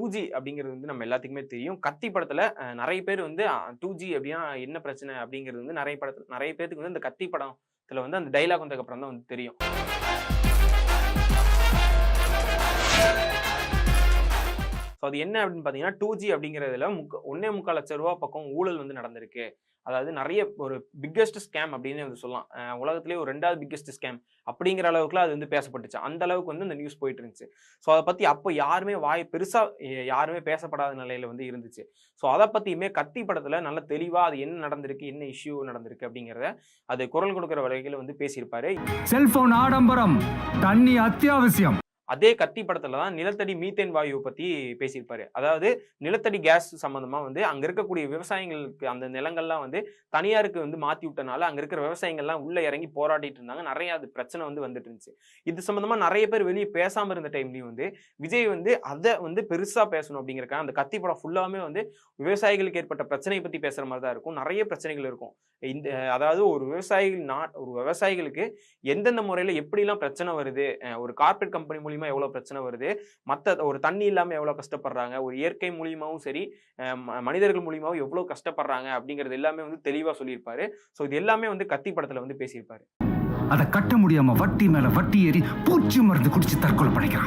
2G அப்படிங்கிறது வந்து நம்ம எல்லாத்துக்குமே தெரியும். கத்தி படத்துல நெறைய பேர் வந்து 2G அப்படின்னா என்ன பிரச்சனை அப்படிங்கிறது வந்து நெறைய பேத்துக்கு வந்து இந்த கத்தி படத்துல வந்து அந்த டயலாக் வந்ததுக்கு அப்புறம் தான் வந்து தெரியும். ஸோ அது என்ன அப்படின்னு பார்த்தீங்கன்னா, 2G அப்படிங்கிறதுல 1.25 லட்சம் ரூபா பக்கம் ஊழல் வந்து நடந்திருக்கு. அதாவது நெறைய ஒரு பிக்கஸ்ட் ஸ்கேம் அப்படின்னு வந்து சொல்லலாம். உலகத்திலேயே ஒரு 2வது பிக்கஸ்ட் ஸ்கேம் அப்படிங்கிற அளவுக்குலாம் அது வந்து பேசப்பட்டுச்சு. அந்த அளவுக்கு வந்து இந்த நியூஸ் போயிட்டு இருந்துச்சு. ஸோ அத பத்தி அப்ப யாருமே வாய் பெருசா யாருமே பேசப்படாத நிலையில வந்து இருந்துச்சு. ஸோ அத பத்தியுமே கத்தி படத்துல நல்ல தெளிவா அது என்ன நடந்திருக்கு, என்ன இஷ்யூ நடந்திருக்கு அப்படிங்கிறத அது குரல் கொடுக்கிற வகையில வந்து பேசியிருப்பாரு. செல்போன் ஆடம்பரம், தண்ணி அத்தியாவசியம். அதே கத்தி படத்துல தான் நிலத்தடி மீத்தேன் வாயுவ பத்தி பேசியிருப்பாரு. அதாவது நிலத்தடி கேஸ் சம்மந்தமா வந்து அங்க இருக்கக்கூடிய விவசாயிங்களுக்கு அந்த நிலங்கள்லாம் வந்து தனியாருக்கு வந்து மாத்தி விட்டனால, அங்க இருக்கிற விவசாயிகள்லாம் உள்ள இறங்கி போராடிட்டு இருந்தாங்க. நெறைய அது பிரச்சனை வந்து வந்துட்டு இருந்துச்சு. இது சம்மந்தமா நெறைய பேர் வெளிய பேசாம இருந்த டைம்லயும் வந்து, விஜய் வந்து அத வந்து பெருசா பேசணும் அப்படிங்கிறதுக்காக, அந்த கத்தி படம் ஃபுல்லாவுமே வந்து விவசாயிகளுக்கு ஏற்பட்ட பிரச்சனைய பத்தி பேசுற மாரி தான் இருக்கும். நெறைய பிரச்சனைகள் இருக்கும். இந்த அதாவது ஒரு விவசாயிகளுக்கு எந்தெந்த முறையில எப்படிலாம் பிரச்சனை வருது, ஒரு கார்ப்பரேட் கம்பெனி மூலியமா எவ்வளவு பிரச்சனை வருது, ஒரு தண்ணி இல்லாம எவ்வளவு கஷ்டப்படுறாங்க, ஒரு இயற்கை மூலியமாவும் சரி, மனிதர்கள் மூலியமாவும் எவ்வளவு கஷ்டப்படுறாங்க அப்படிங்கிறது எல்லாமே வந்து தெளிவா சொல்லியிருப்பாரு. ஸோ இது எல்லாமே வந்து கத்தி படத்துல வந்து பேசியிருப்பாரு. அதை கட்ட முடியாம வட்டி மேல வட்டி ஏறி பூச்சி மருந்து குடிச்சு தற்கொலை பண்ணிக்கிறான்.